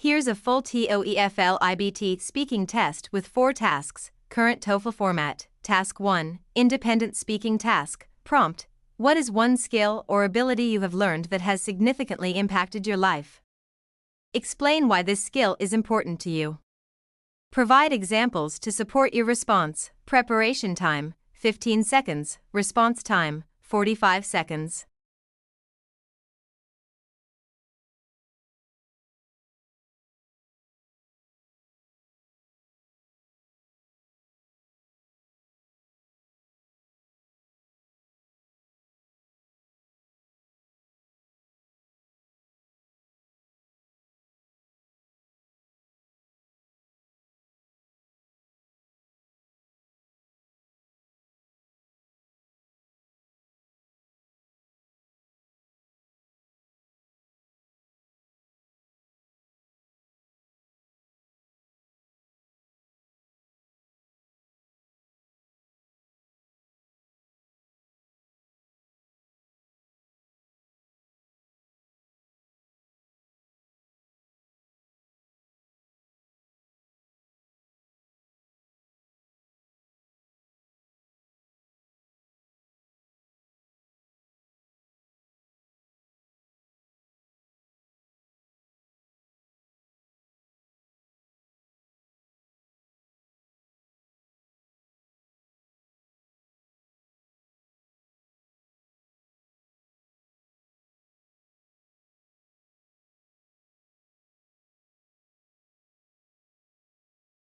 Here's a full TOEFL IBT speaking test with 4 tasks. Current TOEFL format. Task 1. Independent speaking task. Prompt. What is one skill or ability you have learned that has significantly impacted your life? Explain why this skill is important to you. Provide examples to support your response. Preparation time, 15 seconds. Response time, 45 seconds.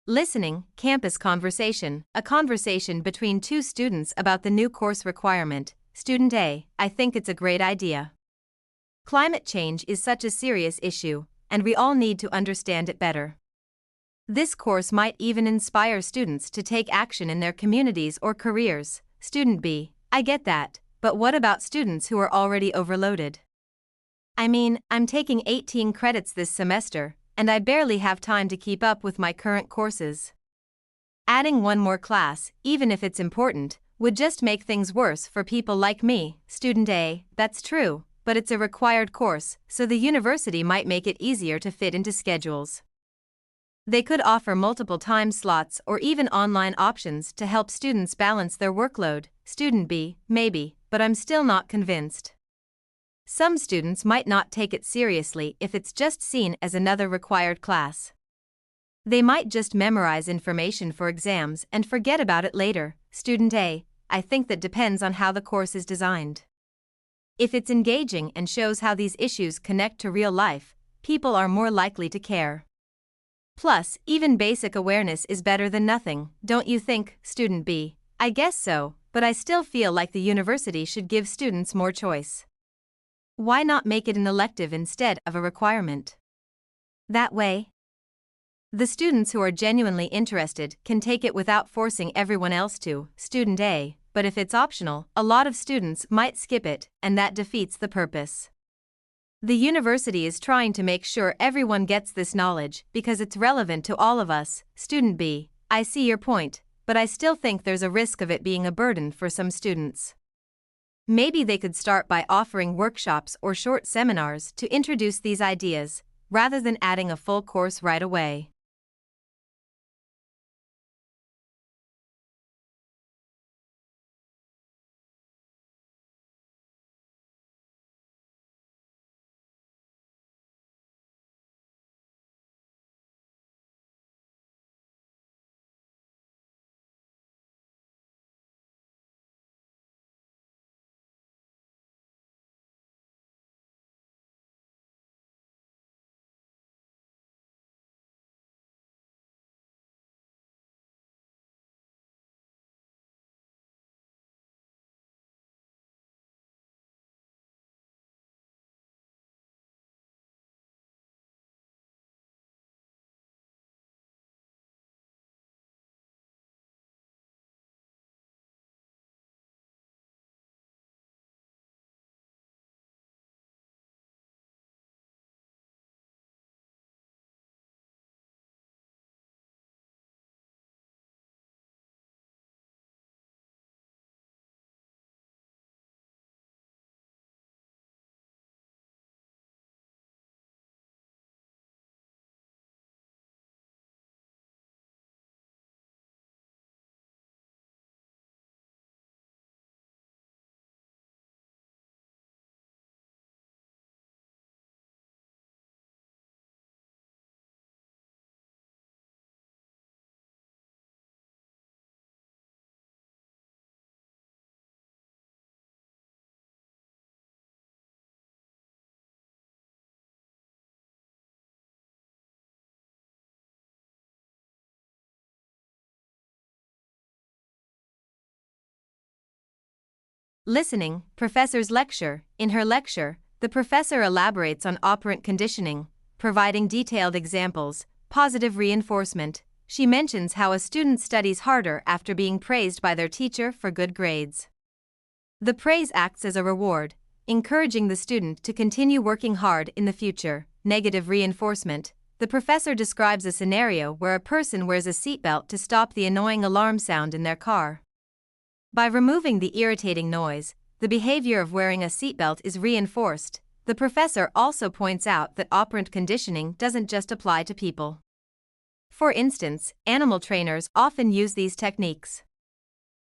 Listening, campus conversation, a conversation between two students about the new course requirement. Student A, I think it's a great idea. Climate change is such a serious issue, and we all need to understand it better. This course might even inspire students to take action in their communities or careers. Student B, I get that, but what about students who are already overloaded? I mean, I'm taking 18 credits this semester, and I barely have time to keep up with my current courses. Adding one more class, even if it's important, would just make things worse for people like me. Student A, that's true, but it's a required course, so the university might make it easier to fit into schedules. They could offer multiple time slots or even online options to help students balance their workload. Student B, maybe, but I'm still not convinced. Some students might not take it seriously if it's just seen as another required class. They might just memorize information for exams and forget about it later. Student A, I think that depends on how the course is designed. If it's engaging and shows how these issues connect to real life, people are more likely to care. Plus, even basic awareness is better than nothing, don't you think? Student B, I guess so, but I still feel like the university should give students more choice. Why not make it an elective instead of a requirement? That way, the students who are genuinely interested can take it without forcing everyone else to. Student A, but if it's optional, a lot of students might skip it, and that defeats the purpose. The university is trying to make sure everyone gets this knowledge because it's relevant to all of us. Student B, I see your point, but I still think there's a risk of it being a burden for some students. Maybe they could start by offering workshops or short seminars to introduce these ideas, rather than adding a full course right away. Listening, professor's lecture. In her lecture, the professor elaborates on operant conditioning, providing detailed examples. Positive reinforcement. She mentions how a student studies harder after being praised by their teacher for good grades. The praise acts as a reward, encouraging the student to continue working hard in the future. Negative reinforcement. The professor describes a scenario where a person wears a seatbelt to stop the annoying alarm sound in their car. By removing the irritating noise, the behavior of wearing a seatbelt is reinforced. The professor also points out that operant conditioning doesn't just apply to people. For instance, animal trainers often use these techniques.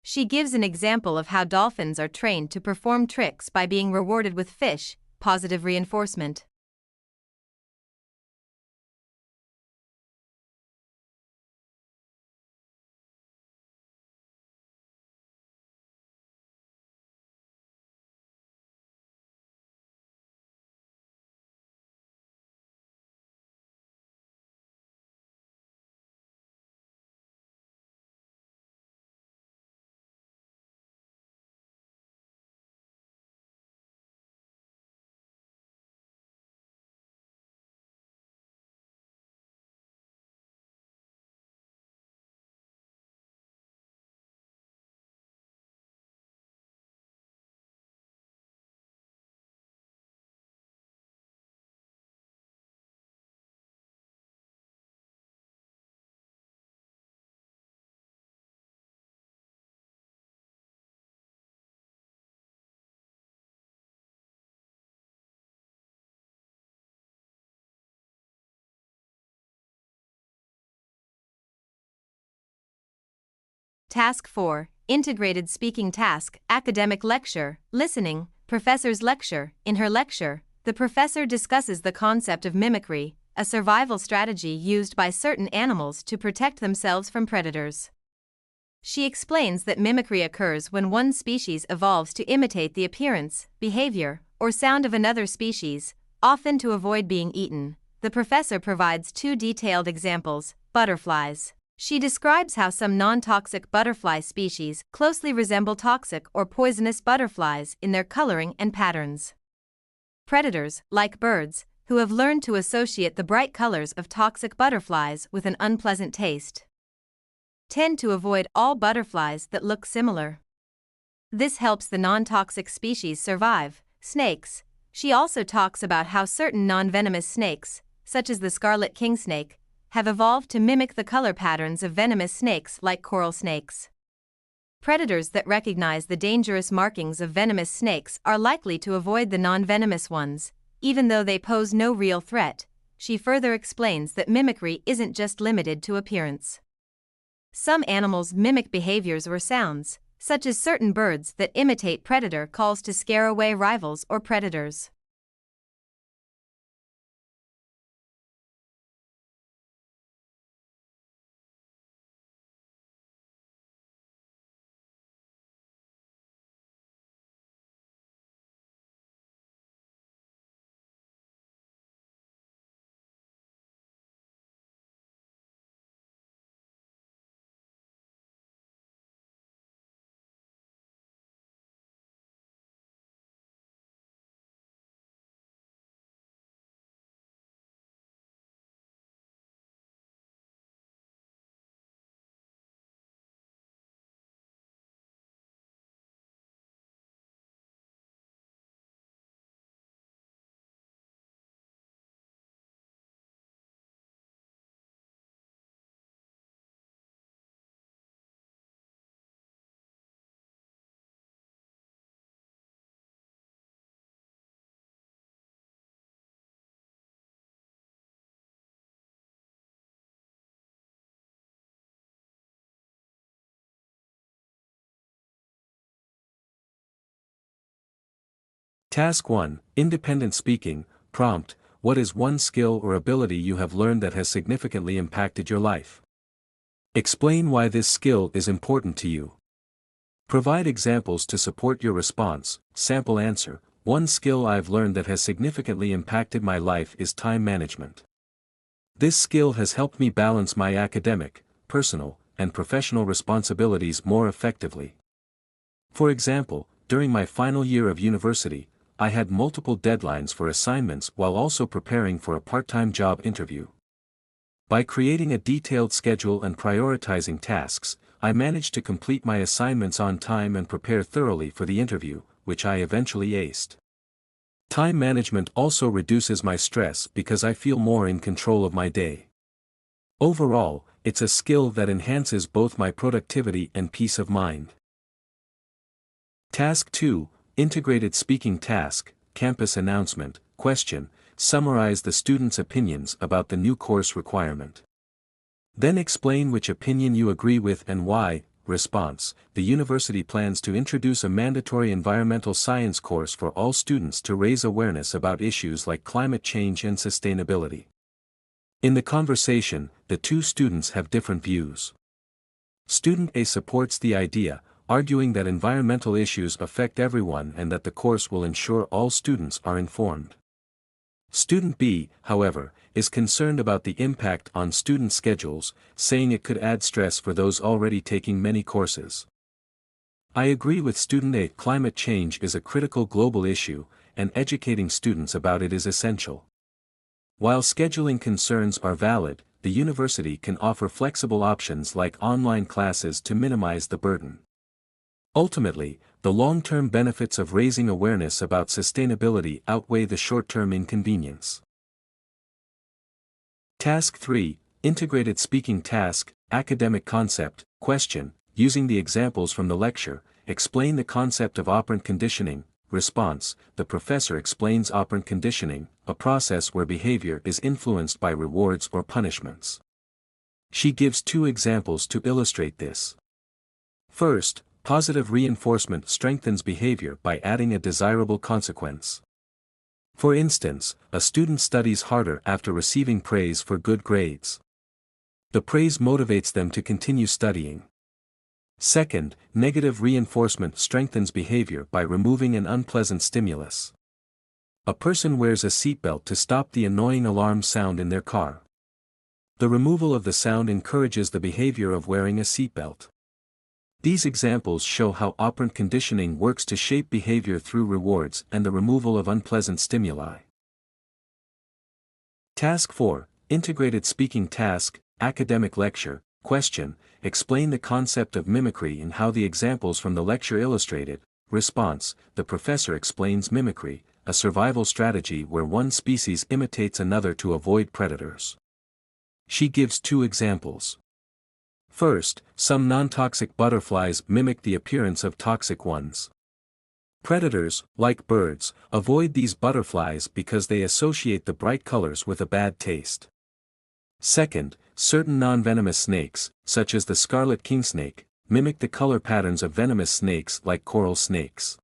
She gives an example of how dolphins are trained to perform tricks by being rewarded with fish. Positive reinforcement. Task 4. Integrated speaking task. Academic lecture. Listening, professor's lecture. In her lecture, the professor discusses the concept of mimicry, a survival strategy used by certain animals to protect themselves from predators. She explains that mimicry occurs when one species evolves to imitate the appearance, behavior, or sound of another species, often to avoid being eaten. The professor provides two detailed examples. Butterflies. She describes how some non-toxic butterfly species closely resemble toxic or poisonous butterflies in their coloring and patterns. Predators, like birds, who have learned to associate the bright colors of toxic butterflies with an unpleasant taste, tend to avoid all butterflies that look similar. This helps the non-toxic species survive. Snakes. She also talks about how certain non-venomous snakes, such as the scarlet king snake, have evolved to mimic the color patterns of venomous snakes like coral snakes. Predators that recognize the dangerous markings of venomous snakes are likely to avoid the non-venomous ones, even though they pose no real threat. She further explains that mimicry isn't just limited to appearance. Some animals mimic behaviors or sounds, such as certain birds that imitate predator calls to scare away rivals or predators. Task 1. Independent speaking. Prompt: what is one skill or ability you have learned that has significantly impacted your life? Explain why this skill is important to you. Provide examples to support your response. Sample answer: one skill I've learned that has significantly impacted my life is time management. This skill has helped me balance my academic, personal, and professional responsibilities more effectively. For example, during my final year of university, I had multiple deadlines for assignments while also preparing for a part-time job interview. By creating a detailed schedule and prioritizing tasks, I managed to complete my assignments on time and prepare thoroughly for the interview, which I eventually aced. Time management also reduces my stress because I feel more in control of my day. Overall, it's a skill that enhances both my productivity and peace of mind. Task 2, Integrated Speaking Task, Campus Announcement, Question, summarize the student's opinions about the new course requirement. Then explain which opinion you agree with and why. Response, the university plans to introduce a mandatory environmental science course for all students to raise awareness about issues like climate change and sustainability. In the conversation, the two students have different views. Student A supports the idea, arguing that environmental issues affect everyone and that the course will ensure all students are informed. Student B, however, is concerned about the impact on student schedules, saying it could add stress for those already taking many courses. I agree with Student A. Climate change is a critical global issue, and educating students about it is essential. While scheduling concerns are valid, the university can offer flexible options like online classes to minimize the burden. Ultimately, the long-term benefits of raising awareness about sustainability outweigh the short-term inconvenience. Task 3, Integrated Speaking Task, Academic Concept, Question, using the examples from the lecture, explain the concept of operant conditioning. Response, the professor explains operant conditioning, a process where behavior is influenced by rewards or punishments. She gives two examples to illustrate this. First, positive reinforcement strengthens behavior by adding a desirable consequence. For instance, a student studies harder after receiving praise for good grades. The praise motivates them to continue studying. Second, negative reinforcement strengthens behavior by removing an unpleasant stimulus. A person wears a seatbelt to stop the annoying alarm sound in their car. The removal of the sound encourages the behavior of wearing a seatbelt. These examples show how operant conditioning works to shape behavior through rewards and the removal of unpleasant stimuli. Task 4, Integrated Speaking Task, Academic Lecture, Question, explain the concept of mimicry and how the examples from the lecture illustrate it. Response, the professor explains mimicry, a survival strategy where one species imitates another to avoid predators. She gives two examples. First, some non-toxic butterflies mimic the appearance of toxic ones. Predators, like birds, avoid these butterflies because they associate the bright colors with a bad taste. Second, certain non-venomous snakes, such as the scarlet kingsnake, mimic the color patterns of venomous snakes like coral snakes.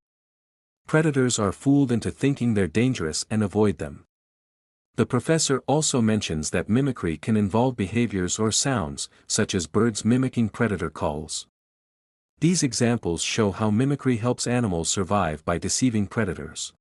Predators are fooled into thinking they're dangerous and avoid them. The professor also mentions that mimicry can involve behaviors or sounds, such as birds mimicking predator calls. These examples show how mimicry helps animals survive by deceiving predators.